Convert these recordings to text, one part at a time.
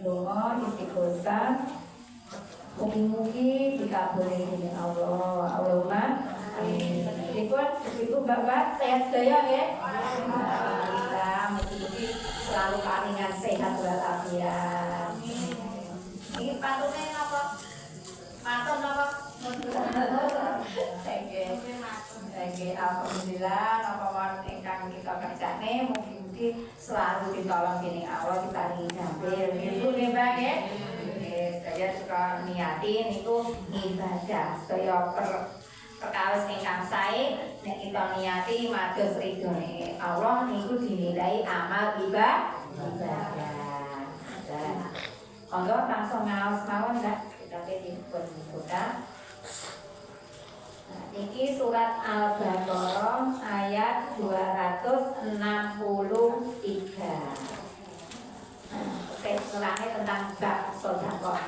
Donga istighosah mugi-mugi dikabuli dening Allah. Allahumma amin. Ibu Bapak sehat sedaya nggih? Alhamdulillah, mugi-mugi selalu paringan sehat walafiat. Ini patune napa? Matur napa? Alhamdulillah, napa wonten ingkang kita kerjane mugi-mugi selalu ditolong dening Allah, diparingi jambil. Ibu nggih, Mbak nggih? Saya suka niati niku ibadah saya perkawis ingkang sae nek kita niati mados ridhone Allah niku dinilai amal ibadah. Monggo langsung ngaos mawon Mbak, kita dipun buka. Niki surat Al-Baqarah ayat 263. Surahnya tentang bab sedekah.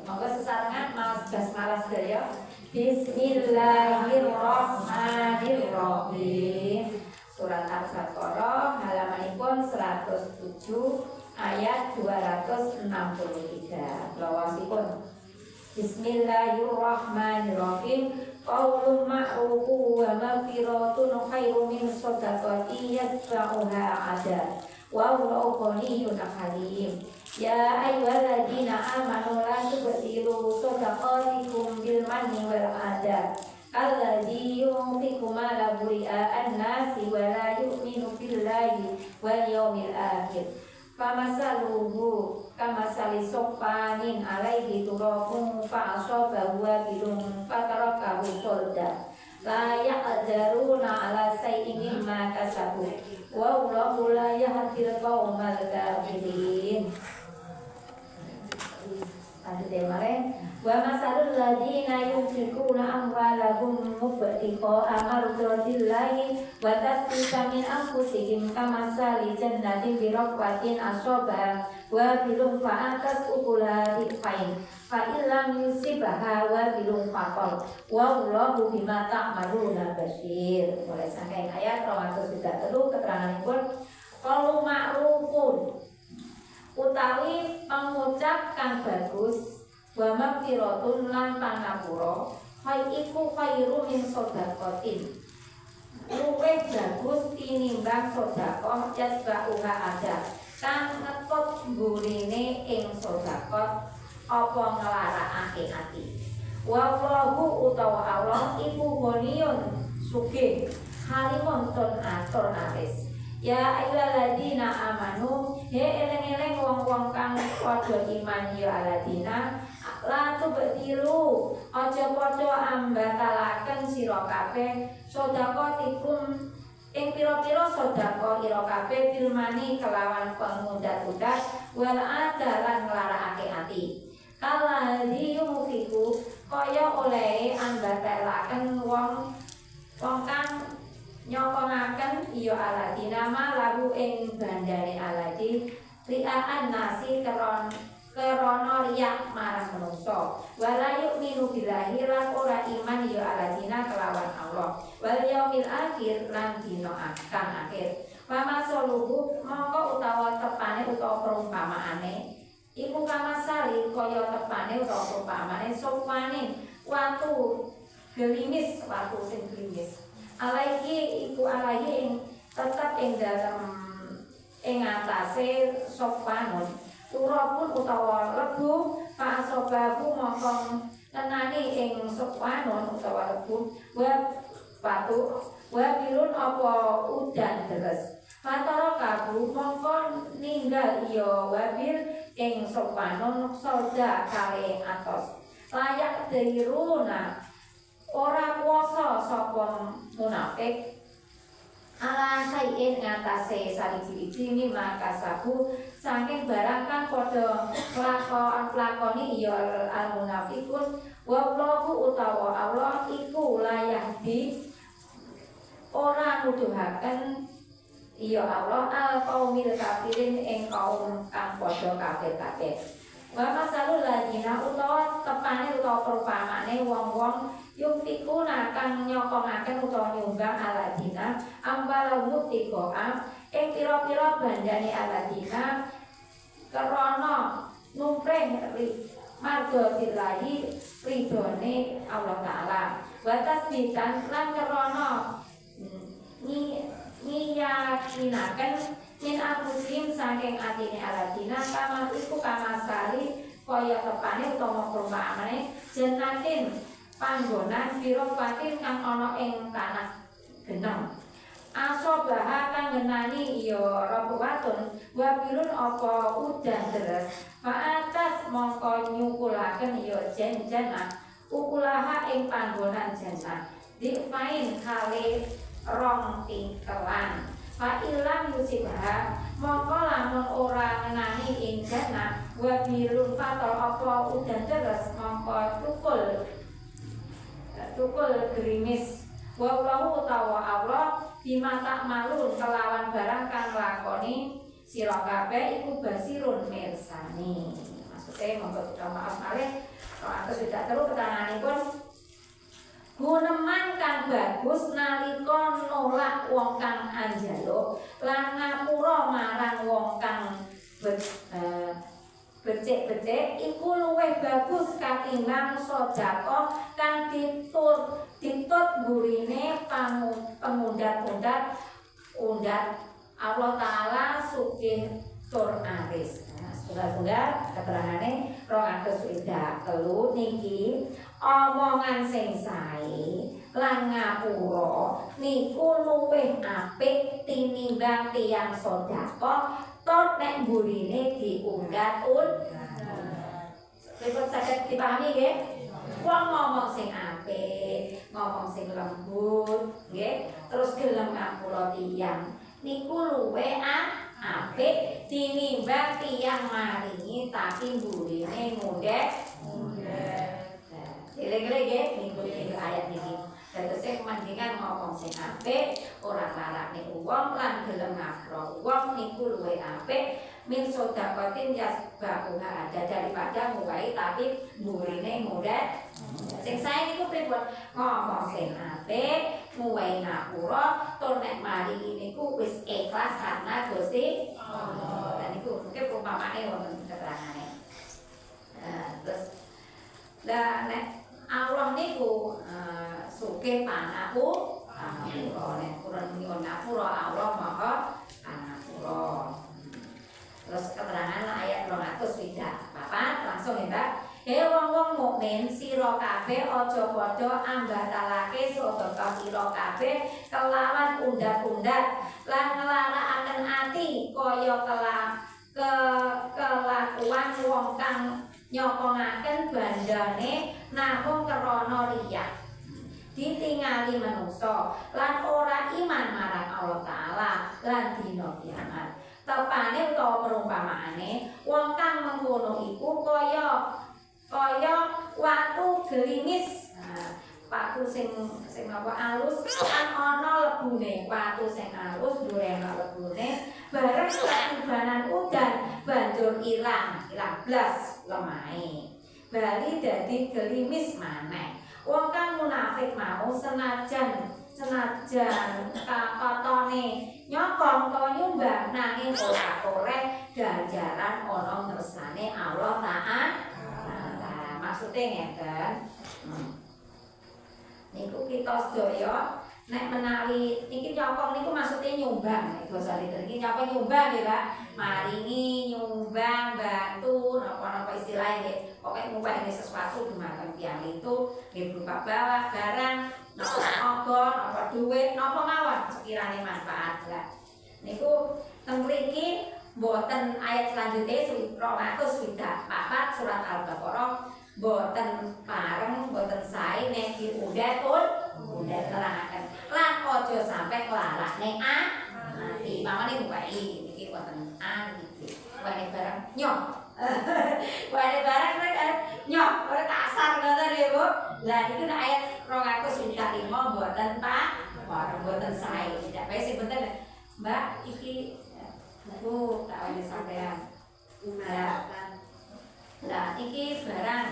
Monggo sesarengan mas basmalah sedaya. Bismillahirrahmanirrahim. Surat Al-Baqarah halamanipun 107 ayat 263. Lawasipun. Bismillahirrahmanirrahim. Qaulun ma'rufun wa maghfiratun khairun min shadaqatin yatba'uha adha. Wallahu ghaniyyun halim. Ya ayyuhalladzina amanu la tubtilu shadaqatikum bil manni wal adha. Alladzi yunfiqu malahu ri'a'an nasi wa la yu'minu billahi wal yawmil akhir. Famasaluhu kamasali sofanin alaihi turabun fa'asobahu wabilun fatarakahu solda la ya'adaruna ala say'in mimma kasabu wa Allahu la yahdil qaumal kafirin. Wa masalul ladina yunfikuna amwalahum mubtiqa'a mardatillahi wa tasbita min anfusihim kamasali jannatin biraqwatin asoba wa bilum fa'atas ukula difain fa illam yusibaha wa bilum faqal wa Allahu bima ta'maluna basir. Mulai sampai ayat 233 keteranganipun qalu ma'rufun utawi pengucap kang bagus wa maghfiratun lan pangapura iku khairu min shadaqatin luwih bagus tinimbang sedekah yasba'uha ada kang ngekut gurine ing sedekah apa nglarakake ati. Wallahu utawa Allah iku ghaniyun sugih halimun ton atur aris. Ya ayyuhalladzina amanu he eleng-eleng wong-wong kang padha iman ya aladina la tubtilu aja padha ambatalaken sira kabeh sedekahipun ing pira-pira sedekah ira kabeh bilmani kelawan pengundat-undat wal adalan nglarakake ati. Kalladzi yunfiqu kaya oleh ambatalaken wong kang nyokongaken iya aladina malahu ing bandane aladi ri'aan nasi kerono riyak marang menungso wala yu'minu billahi lan ora iman ya aladina kelawan Allah wal yaumil akhir lan dina kang akhir. Mama soluhu mongko utawa tepane utawa perumpamaane iku kamasali kaya tepane utawa perumpamaane sopane watu gelimis watu sing gelimis alaihi iku alaihi ing tetep ing dalem ing atase sopanun turapun utawa lebu fa'asobahu mongkong tenani ing sopanun utawa lebu wa batu wa bilun apa udan deres fatara kabu mongkong ninggal iya wabil ing sopanun solda kale atos layak diruna ora kuasa sapa munafik ala sayin ngatasé sawiji-wiji mimma kasabu saking barang kang padha lakoni ya al munafiqun wa Allahu utawa Allah iku layahdi ora nuduhaken ya Allah al qaumil kafirin ing kaum kang padha kafir kabeh. Wa masalul ladina utawa tepane utawa perumpamane wong-wong yumfikuna kang nyokongaken utawa nyumbang aladina ambalahum tiqo'a ing pira-pira bandane aladina krana numpreh marga dilahi ridhone Allah taala wa tasbitan lan krana yakinaken min abusim saking atine aladina kama iku kamasari kaya tepane utawa perumpamane jannatin panggonan birofatin kang ana ing tanah geneng asobah kang ngenani ya rabuwatun wabilun apa udan deres faatas mongko nyukulaken ya jen-jena ukulaha ing panggonan jannah difain kali rong tingkelan fa ilam yusibha mongko lamun ora ngenani ing jannah wabilun fatal apa udan deres mongko tukul gerimis wallahu utawa Allah bima takmalun kelawan barang kang lakoni sira kabeh iku basirun mirsani. Maksudnya monggo kita maaf malih atau sudah terus ketanganipun guneman kang bagus nalika nolak wong kang anjaluk lan ngapura marang wong kang becik-becik iku luwih bagus katimbang sedekah kang ditut gurine pengundat-undat Allah taala sugih tur aris. Nah, saudara-saudara keterangane 223 niki omongan sing sae lan ngapura niku luwih apik tinimbang tiyang sedekah tur nek burine diundat-undat. Pripun saged dipahami nggih? Wong ngomong sing apik, ngomong sing lembut, nggih, terus gelem ngapura tiyang niku luwih apik tinimbang tiyang maringi tapi burine ngundek. Kira-kira nggih niku ayat niki. Dados kemandingan ngomong sing apik, ora larane wong lan gelem ngapura wong niku luwih apik min sedekatin yasbahuha ada daripada nguwahi tapi burine ngundek. Sing sae niku pripun? Ngomong sing apik, nguwahi ngapura, tur nek maringi niku wis ikhlas karena Gusti Allah. Lan niku mungkin perumpamane wonten keterangane. Terus nek Allah niku sugih pangapura, nek kurang nyuwun ngapura Allah maha pangapura. Terus keterangan ayat 204 langsung ya Mbak. Wong-wong mukmin sira kabeh aja padha ambatalake sedekah sira kabeh kelawan undat-undat lan nglarakaken ati kaya kelakuan wong kang nyokongaken bandane namung krana riya. Ditingali manungsa lan ora iman marang Allah taala lan dina kiamat. Tepane utawa perumpamaane wong kang mengkono iku kaya watu gelimis. Watu sing apa alus kan ana lebune, watu sing alus duwe ana lebune bareng katibanan udan banjur ilang blas lemahe. Bali dadi gelimis maneh. Wong kang munafik mau senajan kakotone nyokong to nyumbang nanging ora oleh ganjaran ana ngersane Allah taala. Maksudnya ngeten. Niku kita sedaya nek menawi niki nyokong niku maksudnya nyumbang nek basa iki nyapa nyumbang nggih Pak. Maringi nyumbang bantu napa-napa istilahnya nggih. Pokoke nyumbang sesuatu dumateng tiyang itu nggih berupa bawa barang napa ogon, napa duit, napa mawon sekirane manfaat. Lah niku teng mriki mboten ayat selanjutnya 224 surat Al-Baqarah mboten pareng mboten sae nek diundat nerangaken. Lan aja sampe nglarakne mati. Pamane wae iki wonten iki. Wae barang nyok. Wae barang nek nyok ora kasar ngoten ya, Bu. Lah niku nek ayat 225 mboten pareng mboten sae. Tidak bae sing penting Mbak iki Bu tak wani sampean. Lah iki barang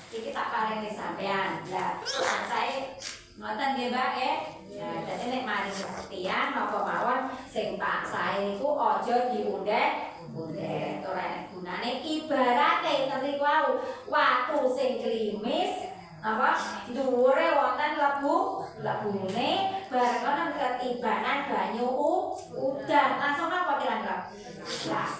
iki tak paringi sampean. Lah saya ngoten nggih Mbak nggih. Ya, dadi nek maring kesetian napa mawon sing tak sae niku aja diundhek-undhek. Ora enek gunane ibarate ngerti wau watu sing klimis apa dhuwure wonten lebune bareng ana ketibanan banyu udan langsung apa kira-kira blas.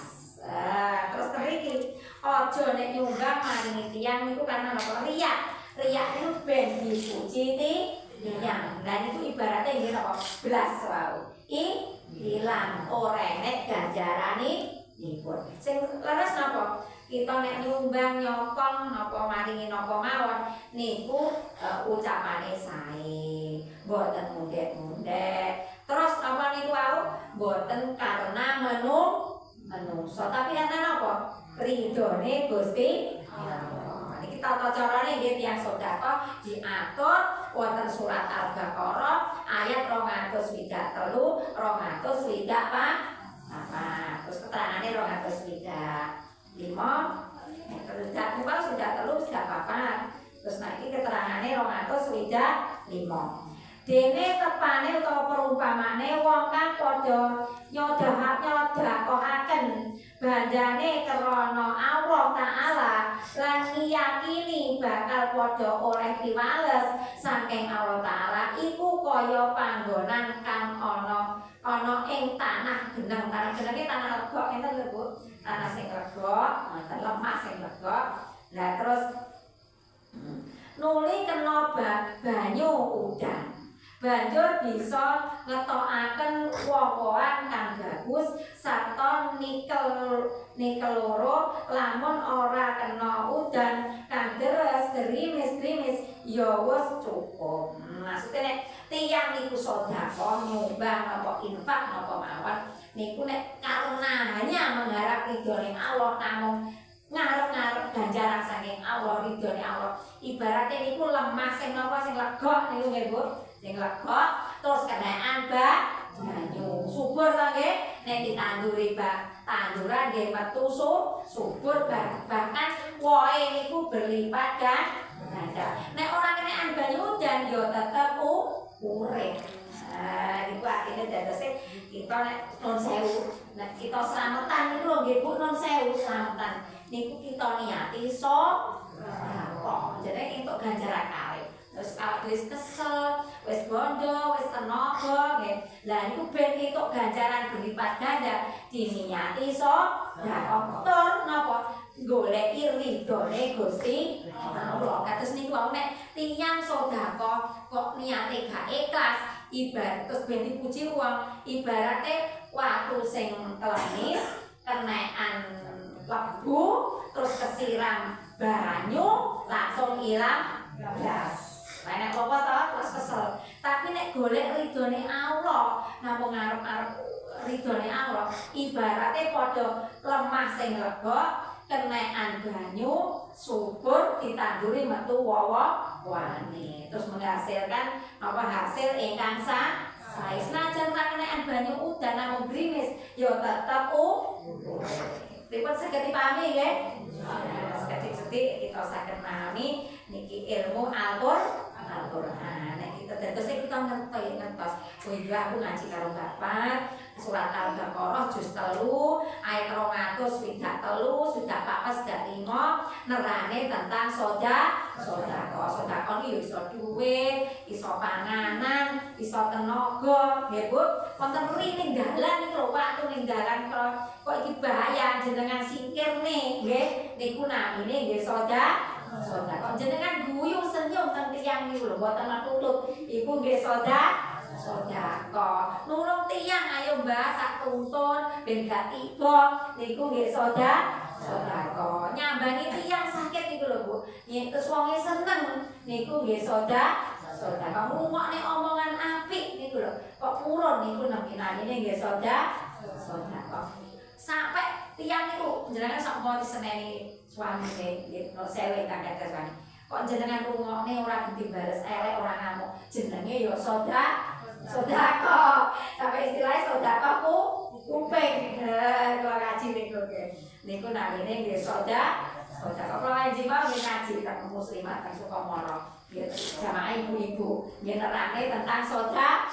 Terus teriki aja nek nyunggah maringi tiyang niku karena apa riya itu ben dipuji tiyang. Lah niku ibaratnya nggih napa blas wau ilang ora enek ganjarane nipun. Sing leres napa? Kita nek nyumbang nyokong napa maringi napa mawon niku ucapane sae, mboten mundhek-mundhek. Terus napa niku wau? Mboten karena menungso, tapi karena napa? Ridhone Gusti Allah. Niki tata carane nggih tiyang sedekah diatur wonten surat Al-Baqarah ayat 223 224. Terus keterangane 225. Terus kalau sudah telus sudah apa? Terus nanti keterangannya 225. Dene tepane utawa perumpamane wong kang padha nyodahaken bandane krana Allah Taala lan ngiyakini bakal padha oleh piwales saking Allah Taala iku kaya panggonan kang ana ing tanah geneng. Tanah genenge tanah lega enten lho Bu. Tanah sing lega, wonten lemah sing lega. Lah terus nuli kena banyu udan. Banjur bisa ngetokaken woh-wohan kang bagus sarta nikel loro lamun ora kena udan kang deres gerimis-gerimis ya wis cukup. Maksudnya nek tiyang niku sedekah nyumbang apa infak napa mawon niku nek karena hanya mengharap ridhone Allah namung ngarep-ngarep ganjaran saking Allah ridhone Allah ibaratnya niku lemah sing napa sing lega niku nggih Bu sing lega terus kenaan banyu subur to nggih nek ditanduri tanduran nggih metu subur bahkan wohe niku berlipat ganda nek ora kenaan banyu dan yo tetep urip. Niku akhirnya dadose kita nek non sewu nek kita slametan niku lho nggih Bu non sewu slametan niku kita niati jadi entuk ganjaran kalih. Terus awak wis kesel, wis bondo, wis tenaga nggih. Lah niku ben entuk ganjaran berlipat ganda diniati tur napa goleki ridhone Gusti Allah. Kados niku wau nek tiyang sedekah kok niate gak ikhlas ibarat terus ben dipuji wong ibarate watu sing klenis kenaan lebu terus kesiram banyu langsung ilang blas. Lah nek apa to terus kesel. Tapi nek golek ridhone Allah namung ngarep-arep ridhone Allah ibarate padha lemah sing lega kenaan banyu subur ditanduri metu woh-wohane terus menghasilkan apa hasil ingkang sae senajan kenaan banyu udan namung grimis ya tetep Dipun saged dipahami nggih? Sekedhik-sedhik kita saged memahami niki ilmu Al-Qur'an. Nek kita dadosé kita ngertos. Oh iya aku ngaji karo Bapak surat Al-Baqarah juz 3 ayat 223 sudah papas sudah 5 nerane tentang sedekah. Sedekah iki iso duit, iso panganan, iso tenaga, nggih Bu. Wonten ning dalan iki lho waktu ning dalan kok iki bahaya jenengan singkirne nggih. Niku namine nggih sedekah. Jenengan guyu senyum teng tiyang niku lho mboten tutut. Iku nggih sedekah. Nulung tiyang ayo Mbak tak tuntun ben gak tiba niku nggih sedekah. Nyambangi tiyang sakit niku lho Bu. Yen terus wonge seneng niku nggih sedekah. Ngrungokne omongan apik niku lho. Kok purun niku namine nggih sedekah. Sampai tiyang niku jenengan sak mau diseneni suamine nggih no sewe kakek suami. Kok jenengan rungokne ora dibales elek ora ngamuk. Jenenge ya sedekah. Sampai istilahnya sedekah kuping. Kalau ngaji niku nggih. niku namine nggih sedekah. Kalau ngaji mau ngaji tentang muslimat tentang sukamara. Jamaah ibu-ibu nerangke tentang sedekah.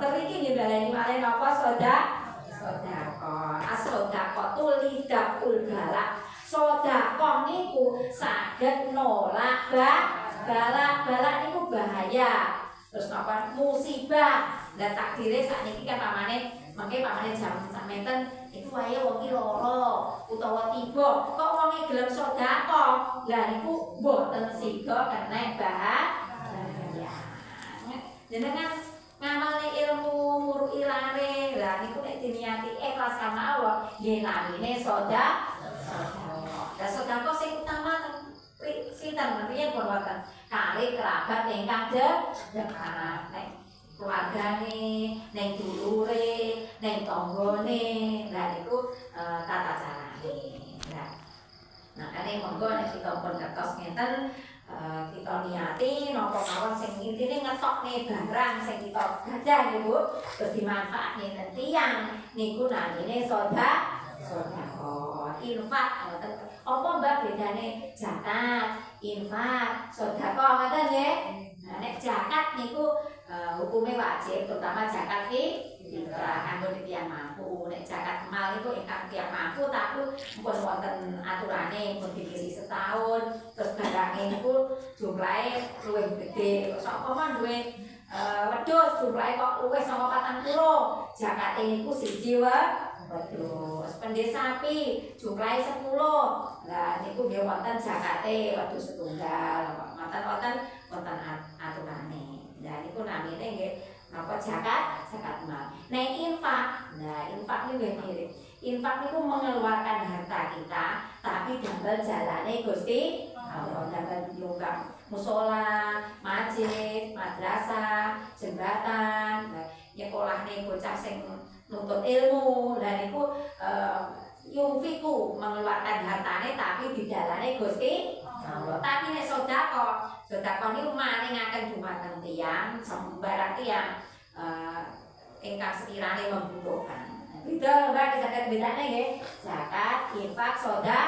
Teriki nggih baleni malih napa sedekah? Sedekah. As-sedekah lidahul balak. Sedekah niku saged nolak balak niku bahaya. Terus napa musibah. Lah takdire sakniki kan pamane mangke pamane jam samenten iku wae wong iki lara utawa tiba kok wonge gelem sedekah. Lah niku mboten sida kena bahaya. Jenengan ngamalne ilmu muruki lare. Lah niku nek diniati ikhlas karena Allah nggih namine sedekah. Lah sedekah sing utama sinten riyen pun wonten kali kerabat ingkang dekat nek keluargane, neng dulure, neng tanggane, lah niku tata carane. Nah, kene monggo nek kita pun kertos ngenten kita niati napa mawon sing intine ngetokne barang sing kita gadah niku terus dimanfaatne tiyang niku namine sedekah. Infak ngoten. Apa mbak bedane zakat, infak, sedekah ngoten nggih? Nah, nek zakat niku hukumnya wajib, terutama zakat fitrah kanggo tiyang mampu. Nek zakat mal niku ingkang tiyang mampu tapi pun wonten aturane pun dipilih setahun. Terus barange niku jumlahe luwih gedhe. Sapa man duwe wedhus jumlahe kok luwih saka 40. Zakate niku siji wedhus. Pendhe sapi jumlahe 10. Lah niku nggih wonten zakate wedhus setunggal. Wonten aturane. Nah niku namine nggih napa zakat mal. Nek infak, nah infak niku nggih mirip. Infak niku mengeluarkan harta kita tapi damel jalane Gusti Allah, damel nyumbang musala, masjid, madrasah, jembatan, nyekolahne bocah sing nuntut ilmu. Lah niku yungfiku mengeluarkan hartane tapi didalane Gusti Allah. Tapi nek sedekah niku maringaken dumateng tiyang sembarang tiyang ingkang sekirane membutuhkan. Beda Mbak zakat bedane nggih. Zakat, infak, sedekah.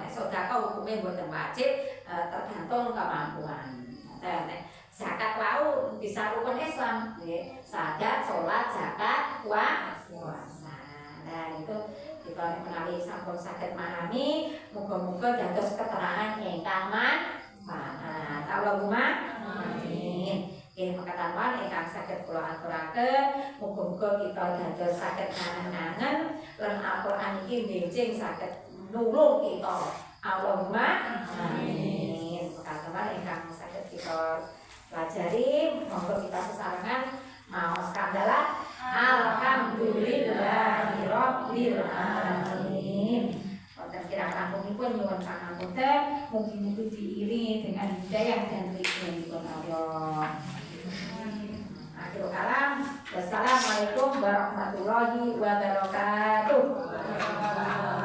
Nek sedekah hukume mboten wajib tergantung kemampuan. Nek zakat wau bisa rukun Islam nggih. Salat, salat, zakat, puasa. Nah itu kita menawi sampun saged memahami, muga-muga dados keterangan ingkang manfaat. Allahumma amin. Nggih mekaten ingkang saged kula aturaken, muga-muga kita dados saged ngangen-ngangen lan Al-Qur'an iki benjing saged nulung kita. Allahumma amin. Mekaten ingkang saged kita pelajari, monggo kita sesarengan maos kandalah alhamdulillahirabbil alamin. Wonten kirang langkungipun nyuwun pangapunten, mugi-mugi diiringi dengan hidayah dan ridhonipun Allah. Akhirul kalam. Wassalamualaikum warahmatullahi wabarakatuh.